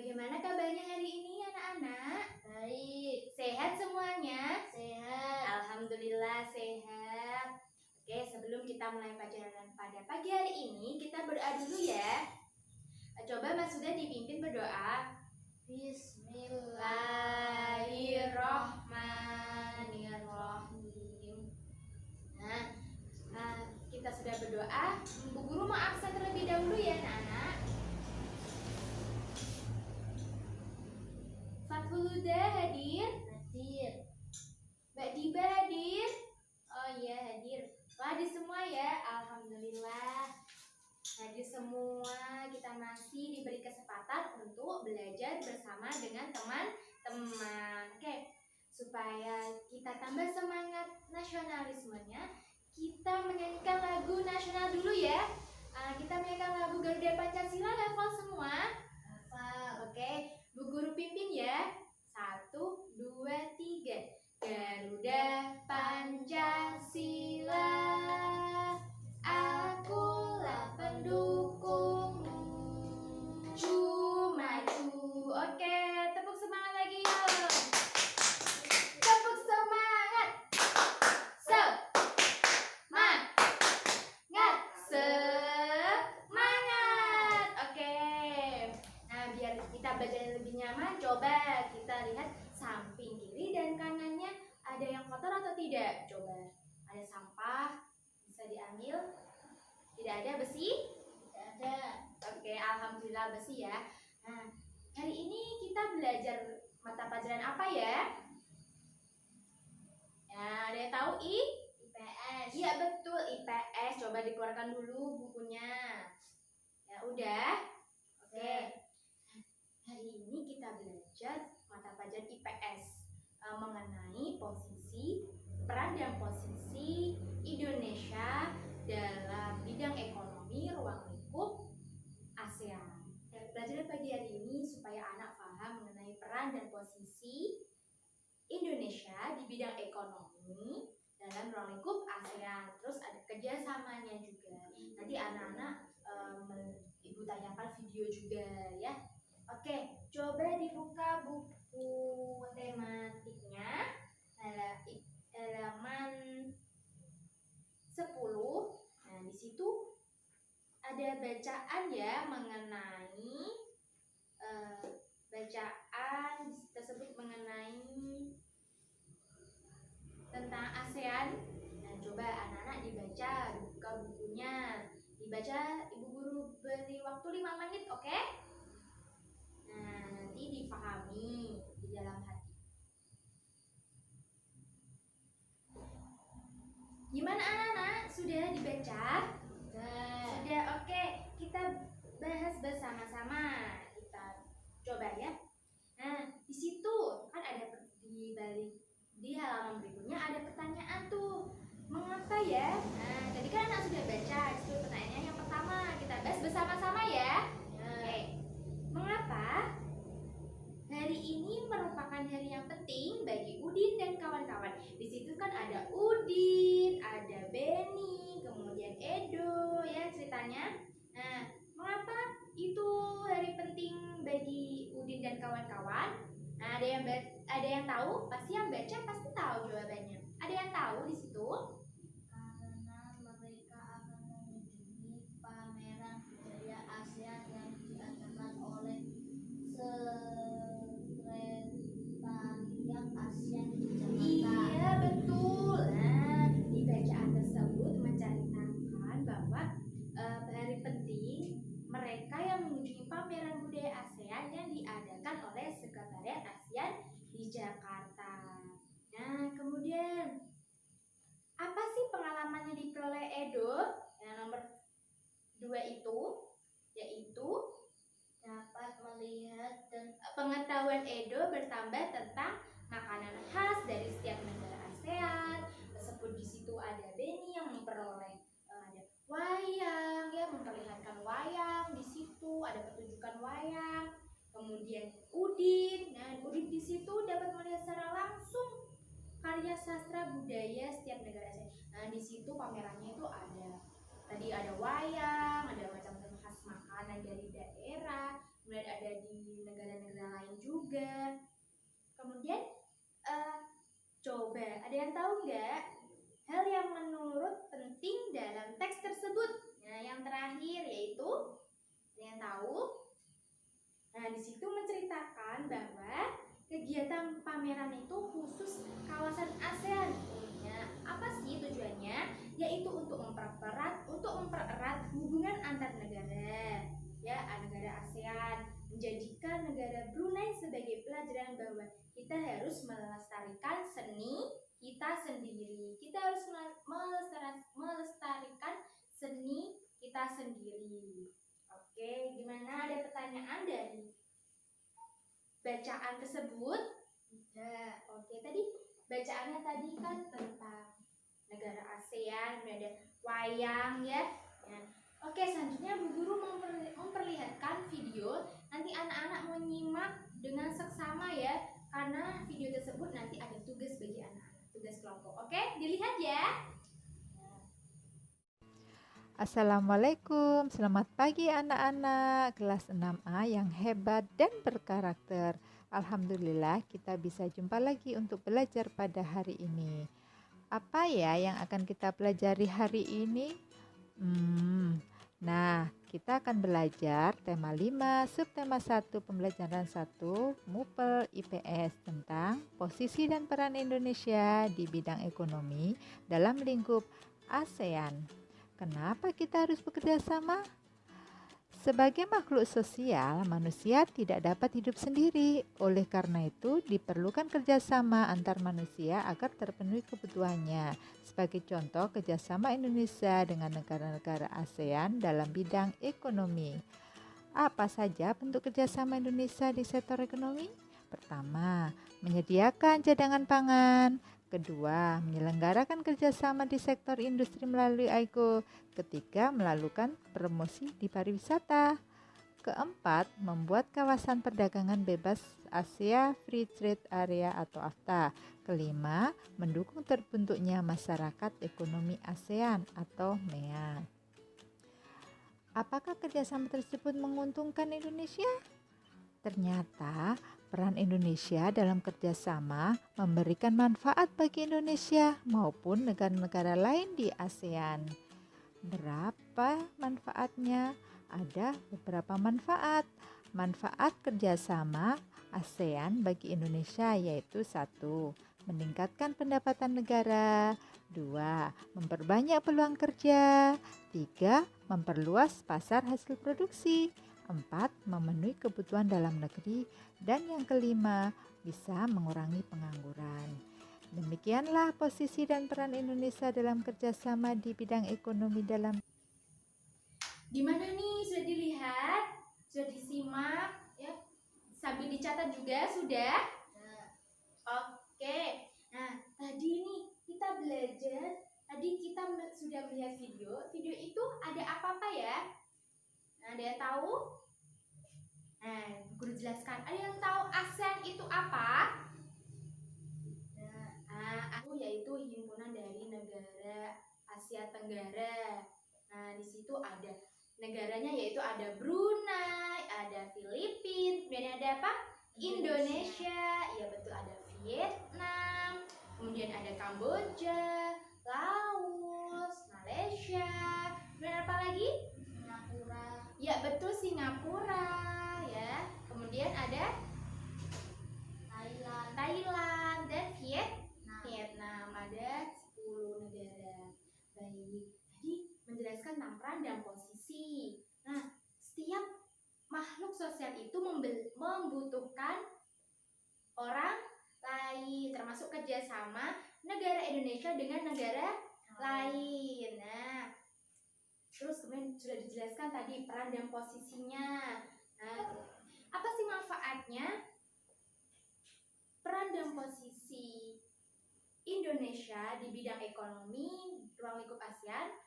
Bagaimana kabarnya hari ini anak-anak? Baik, Sehat semuanya? sehat. Alhamdulillah sehat. Oke, sebelum kita mulai pelajaran pada pagi hari ini, kita berdoa dulu ya. Coba Mas Huda dipimpin berdoa. Bismillahirrahmanirrahim. Nah, kita sudah berdoa. Bu Guru mau absen terlebih dahulu ya anak-anak. Fathul Huda hadir? Hadir. Mbak Diba hadir? Oh iya hadir. Wah, hadir semua ya. Alhamdulillah. Hadir semua. Kita masih diberi kesempatan untuk belajar bersama dengan teman-teman. Oke. Supaya kita tambah semangat nasionalismenya, kita menyanyikan lagu nasional dulu ya. Kita menyanyikan lagu Garuda Pancasila, hafal semua? Hafal. Oke, Bu Guru pimpin ya. 1, 2, 3. Garuda Pancasila, akulah pendukungmu, maju. Oke, tepuk semangat lagi yuk. Tepuk semangat. Semangat. Oke. Nah, biar kita belajar lebih nyaman, coba kita lihat samping kiri dan kanannya ada yang kotor atau tidak? Coba. Ada sampah, bisa diambil. Tidak ada besi? Tidak ada. Oke, alhamdulillah besi ya. Nah, hari ini kita belajar mata pelajaran apa ya? Ya, ada yang tahu IPS. Iya betul, IPS. Coba dikeluarkan dulu bukunya. Ya udah. Oke. Hari ini kita belajar mata pelajaran IPS mengenai peran dan posisi Indonesia dalam bidang ekonomi ruang lingkup ASEAN. Dan pelajaran pagi hari ini supaya anak paham mengenai peran dan posisi Indonesia di bidang ekonomi dalam ruang lingkup ASEAN. Terus ada kerjasamanya juga. Nanti anak-anak ibu tanyakan video juga ya. Oke, coba dibuka buku tematiknya halaman 10. Nah, di situ ada bacaan ya mengenai bacaan tersebut mengenai tentang ASEAN. Nah, coba anak-anak dibaca, dibuka bukunya, dibaca. Ibu guru beri waktu 5 menit, oke? Nah, nanti dipahami di dalam hati. Gimana anak-anak? Sudah dibaca? Sudah, oke. Kita bahas bersama-sama. Kita coba ya. Nah, di situ kan ada di halaman berikutnya ada pertanyaan tuh. Mengapa ya? Nah, tadi kan anak sudah baca. Itu pertanyaannya yang pertama. Kita bahas bersama-sama ya. Oke. Mengapa hari ini merupakan hari yang penting bagi Udin dan kawan-kawan? Di situ kan ada Udin, ada Beni, kemudian Edo ya ceritanya. Nah, mengapa itu hari penting bagi Udin dan kawan-kawan? Nah, ada yang tahu? Pasti yang baca pasti tahu jawabannya. Ada yang tahu di situ? Karena mereka akan mengunjungi pameran budaya ASEAN yang diadakan oleh Sekretariat ASEAN di Jakarta. Iya betul. Nah, di bacaan tersebut menceritakan bahwa hari penting mereka yang mengunjungi pameran budaya ASEAN yang diadakan oleh Sekretariat ASEAN di Jakarta. Nah, kemudian apa sih pengalaman yang diperoleh Edo? Yang nomor 2 itu yaitu Dapat melihat dan pengetahuan Edo bertambah tentang makanan khas dari setiap negara ASEAN. Tersebut di situ ada Beni yang memperoleh ada wayang ya, memperlihatkan wayang di situ, ada pertunjukan wayang. Kemudian Udin, nah Udin di situ dapat melihat secara langsung karya sastra budaya setiap negara ASEAN. Nah, di situ pamerannya itu ada wayang, ada macam-macam khas makanan dari daerah, kemudian ada di negara-negara kegiatan pameran itu khusus kawasan ASEAN. Apa sih tujuannya? Yaitu untuk mempererat hubungan antar negara, ya, negara ASEAN, menjadikan negara Brunei sebagai pelajaran bahwa kita harus melestarikan seni kita sendiri. Kita harus melestarikan seni kita sendiri. Oke, gimana? Ada pertanyaan dari bacaan tersebut? Tidak. Oke, tadi bacaannya tadi kan tentang negara ASEAN, ada wayang ya. Oke, selanjutnya Bu Guru memperlihatkan video. Nanti anak-anak mau nyimak dengan seksama ya, karena video tersebut nanti ada tugas bagi anak-anak, tugas kelompok. Oke, dilihat ya. Assalamualaikum, selamat pagi anak-anak kelas 6A yang hebat dan berkarakter. Alhamdulillah kita bisa jumpa lagi untuk belajar pada hari ini. Apa ya yang akan kita pelajari hari ini? Nah, kita akan belajar tema 5, subtema 1, pembelajaran 1, MUPEL IPS tentang posisi dan peran Indonesia di bidang ekonomi dalam lingkup ASEAN. Kenapa kita harus bekerja sama? Sebagai makhluk sosial, manusia tidak dapat hidup sendiri. Oleh karena itu, diperlukan kerjasama antar manusia agar terpenuhi kebutuhannya. Sebagai contoh, kerjasama Indonesia dengan negara-negara ASEAN dalam bidang ekonomi. Apa saja bentuk kerjasama Indonesia di sektor ekonomi? Pertama, menyediakan cadangan pangan. Kedua, menyelenggarakan kerjasama di sektor industri melalui AIKO. Ketiga, melakukan promosi di pariwisata. Keempat, membuat kawasan perdagangan bebas Asia Free Trade Area atau AFTA. Kelima, mendukung terbentuknya masyarakat ekonomi ASEAN atau MEA. Apakah kerjasama tersebut menguntungkan Indonesia? Ternyata peran Indonesia dalam kerjasama memberikan manfaat bagi Indonesia maupun negara-negara lain di ASEAN. Berapa manfaatnya? Ada beberapa manfaat. Manfaat kerjasama ASEAN bagi Indonesia yaitu 1. Meningkatkan pendapatan negara. 2. Memperbanyak peluang kerja. 3. Memperluas pasar hasil produksi. 4. Memenuhi kebutuhan dalam negeri. Dan yang kelima, bisa mengurangi pengangguran. Demikianlah posisi dan peran Indonesia dalam kerjasama di bidang ekonomi dalam. Gimana nih? Sudah dilihat? Sudah disimak? Ya, sambil dicatat juga sudah? Oke. Nah, tadi nih kita belajar. Tadi kita sudah melihat video. Video itu ada apa-apa ya? Nah, ada yang tahu? Nah, Guru jelaskan. Ada yang tahu ASEAN itu apa? Aku yaitu himpunan dari negara Asia Tenggara. Nah, di situ ada negaranya yaitu ada Brunei, ada Filipina, kemudian ada apa? Indonesia. Iya betul, ada Vietnam, kemudian ada Kamboja, Laos, Malaysia, kemudian apa lagi? Singapura. Ya betul, Singapura ya. Kemudian ada Thailand dan Vietnam. Ada 10 negara. Baik, tadi menjelaskan tentang peran dan posisi. Nah, setiap makhluk sosial itu membutuhkan orang lain, termasuk kerjasama negara Indonesia dengan negara lain. Nah, terus kemudian sudah dijelaskan tadi peran dan posisinya. Nah, apa sih manfaatnya? Peran dan posisi Indonesia di bidang ekonomi ruang lingkup ASEAN.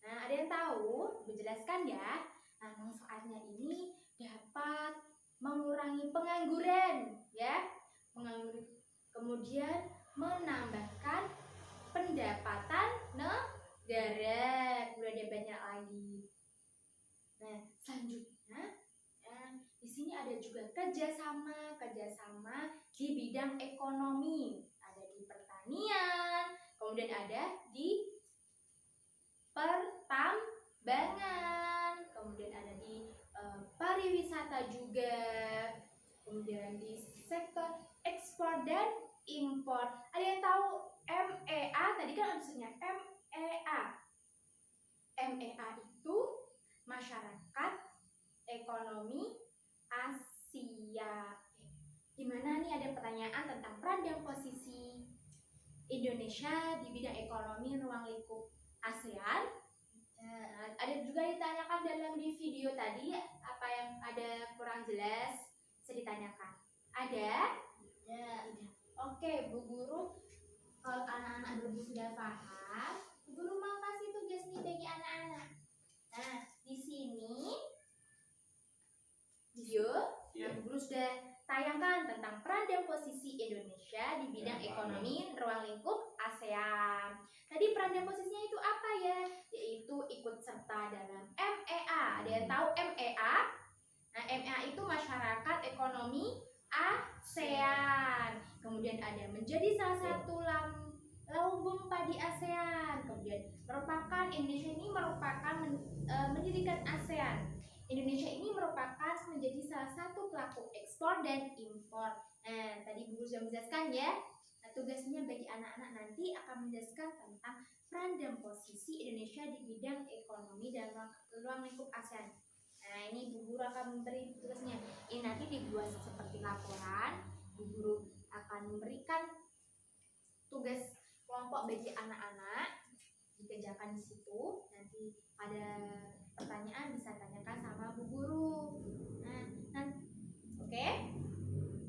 Nah, ada yang tahu? Dijelaskan ya. Nah, manfaatnya ini dapat mengurangi pengangguran, ya. Kemudian menambahkan pendapatan negara. Kemudian ada banyak lagi. Nah, selanjutnya di sini ada juga kerjasama di bidang ekonomi. Ada di pertanian, kemudian ada di pertambangan, kemudian ada di pariwisata juga. Kemudian di sektor ekspor dan impor. Ada yang tahu MEA? Tadi kan maksudnya MEA. MEA itu Masyarakat Ekonomi Asia. Gimana nih, ada pertanyaan tentang peran dan posisi Indonesia di bidang ekonomi ruang lingkup ASEAN. Ada juga ditanyakan dalam di video tadi, apa yang ada kurang jelas bisa ditanyakan. Ada? Ya. Oke, Bu Guru, kalau anak-anak dulu sudah paham, Bu Guru mau kasih tugas nih bagi anak-anak. Nah, di sini video yang Bu Guru sudah tayangkan tentang peran dan posisi Indonesia di bidang ekonomi ruang lingkup ASEAN. Tadi peran dan posisinya itu apa ya? Yaitu ikut serta dalam MEA. Ada yang tahu MEA? Nah, MEA itu Masyarakat Ekonomi ASEAN. Kemudian ada menjadi salah satu lumbung padi ASEAN. Kemudian Indonesia ini merupakan mendirikan ASEAN. Indonesia ini merupakan menjadi salah satu pelaku ekspor dan impor. Nah, tadi Bu Guru sudah menjelaskan ya. Nah, tugasnya bagi anak-anak nanti akan menjelaskan tentang peran dan posisi Indonesia di bidang ekonomi dan ruang lingkup ASEAN. Nah, ini Bu Guru akan memberi tugasnya. Ini nanti dibuat seperti laporan. Bu Guru akan memberikan tugas kelompok bagi anak-anak, dikerjakan di situ. Nanti ada pertanyaan bisa tanyakan sama Bu Guru. Nah, oke?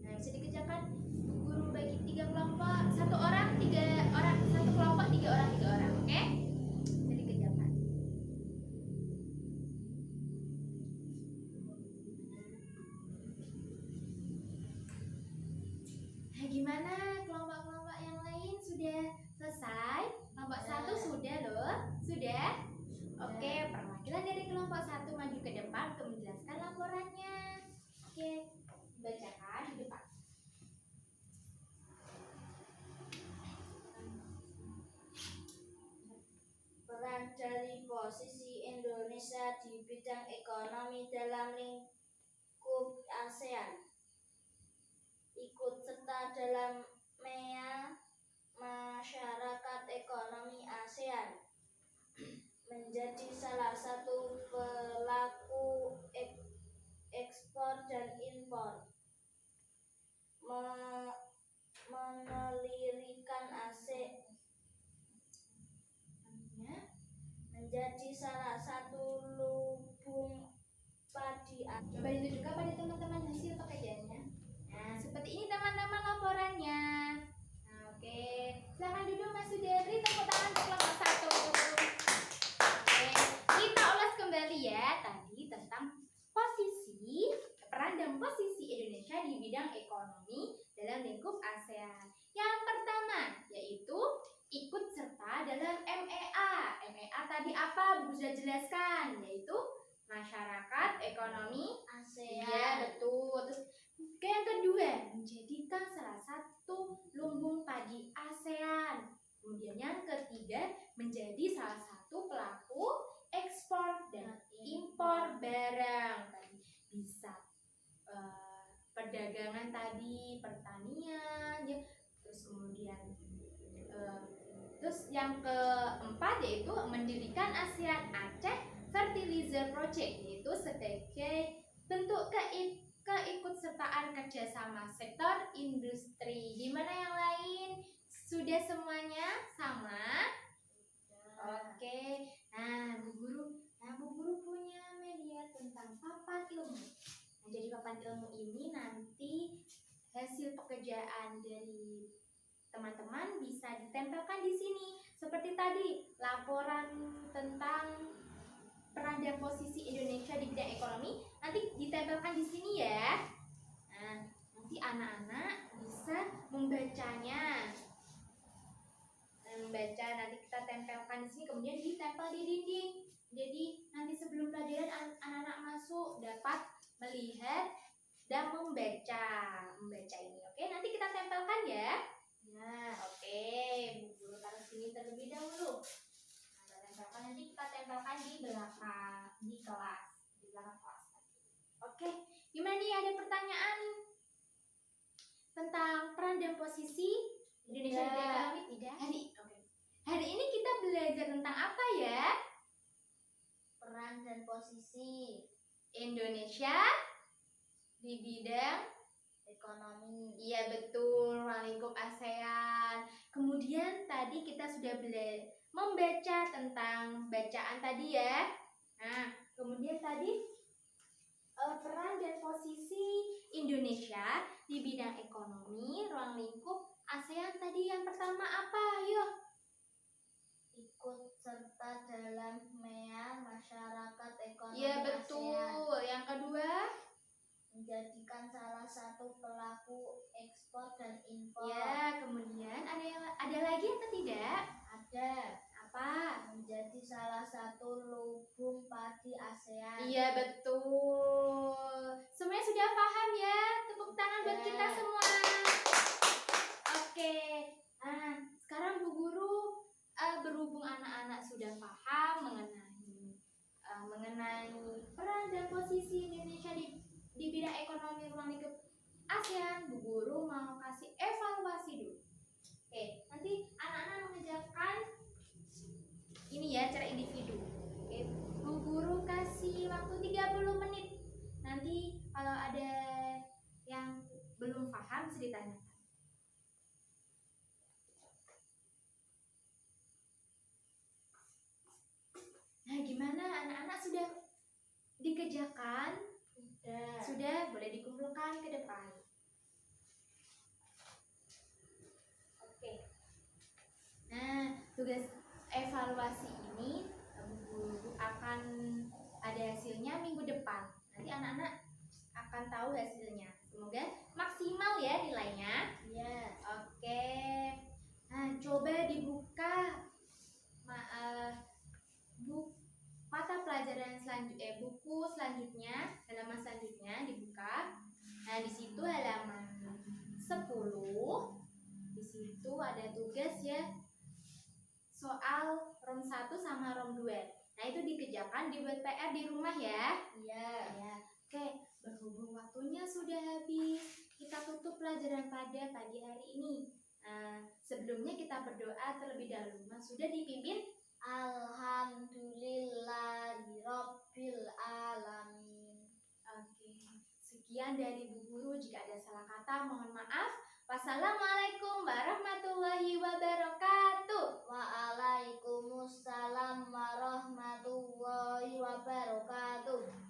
Nah, bisa dikerjakan. Bu Guru bagi 3 kelompok, 1 orang 3 orang, 1 kelompok 3 orang 3 orang, oke? Bisa dikerjakan. Nah, gimana kelompok-kelompok yang lain sudah selesai? Kelompok 1 sudah loh, sudah? Oke, perwakilan dari kelompok 1 maju ke depan untuk menjelaskan laporannya. Oke, bacakan di depan. Peran dari posisi Indonesia di bidang ekonomi dalam lingkup ASEAN. Ikut serta dalam MEA, Masyarakat Ekonomi ASEAN. Menjadi salah satu pelaku ekspor dan impor. Menelirikan menjadi salah satu lumbung padi. Coba ditunjukkan pada teman-teman hasil pekerjaannya. Nah, seperti ini teman-teman laporannya. Nah, oke. Silakan duduk Mas Sudari, tepuk tangan untuk kelompok 1. Oke, kita ulas kembali ya tadi tentang peran dan posisi Indonesia di bidang ekonomi dalam lingkup ASEAN. Yang pertama yaitu ikut serta dalam MEA. MEA tadi apa? Bu sudah jelaskan, yaitu Masyarakat Ekonomi ASEAN. Ya, betul. Terus yang kedua, menjadikan salah satu lumbung padi ASEAN. Kemudian yang ketiga, menjadi salah satu pelaku ekspor dan impor barang. Tadi bisa perdagangan tadi, pertanian, ya. Terus kemudian terus yang keempat yaitu mendirikan ASEAN Aceh Fertilizer Project, yaitu sebagai bentuk keikutsertaan kerjasama sektor industri. Gimana yang lain? Sudah semuanya sama? Oke. Nah, Bu Guru punya media tentang papan ilmu. Nah, jadi papan ilmu ini nanti hasil pekerjaan dari teman-teman bisa ditempelkan di sini. Seperti tadi, laporan tentang peran dan posisi Indonesia di bidang ekonomi nanti ditempelkan di sini ya. Nah, nanti anak-anak bisa membacanya. Membaca nanti kita tempelkan di sini, kemudian ditempel di dinding. Jadi nanti sebelum pelajaran anak-anak masuk dapat melihat dan membaca ini. Oke, nanti kita tempelkan ya. Nah, oke, Bu Guru taruh sini terlebih dahulu. Nanti kita tempelkan di belakang, di belakang kelas. Oke, gimana nih, ada pertanyaan tentang peran dan posisi Indonesia di bidang ekonomi? Tidak. Hari ini kita belajar tentang apa ya? Peran dan posisi Indonesia di bidang ekonomi. iya betul, ruang lingkup ASEAN. Kemudian tadi kita sudah membaca tentang bacaan tadi ya. Nah, kemudian tadi peran dan posisi Indonesia di bidang ekonomi, ruang lingkup ASEAN tadi yang pertama apa? Yuk. Ikut serta dalam masyarakat ekonomi Iya betul. ASEAN. Yang kedua? Menjadikan salah satu pelaku ekspor dan impor. Ya, kemudian ada lagi atau tidak? Ada. Apa? Menjadi salah satu lumbung padi ASEAN. Iya betul. Semuanya sudah paham ya? Tepuk tangan buat kita semua. Oke. Nah, sekarang Bu Guru berhubung anak-anak sudah paham mengenai peran dan posisi Indonesia di bidang ekonomi ruang lingkup ASEAN, Bu Guru mau kasih evaluasi dulu. Oke, nanti anak-anak mengerjakan ini ya secara individu. Oke, Bu Guru kasih waktu 30 menit. Nanti kalau ada yang belum paham bisa ditanyakan. Nah, gimana anak-anak sudah dikerjakan? Sudah, boleh dikumpulkan ke depan. Oke. Nah, tugas evaluasi ini Bu Guru akan ada hasilnya minggu depan. Nanti anak-anak akan tahu hasilnya. Semoga maksimal ya nilainya. Iya. Oke. Nah, coba dibuka mata pelajaran selanjutnya, buku selanjutnya, halaman selanjutnya dibuka. Nah, di situ halaman 10. Di situ ada tugas ya. Soal ROM 1 sama ROM 2. Nah, itu dikerjakan, dibuat PR di rumah ya. Iya. Ya. Oke, berhubung waktunya sudah habis, kita tutup pelajaran pada pagi hari ini. Sebelumnya kita berdoa terlebih dahulu. Sudah dipimpin Alhamdulillahirabbil alamin. Oke. Sekian dari Bu Guru. Jika ada salah kata mohon maaf. Wassalamualaikum warahmatullahi wabarakatuh. Waalaikumsalam warahmatullahi wabarakatuh.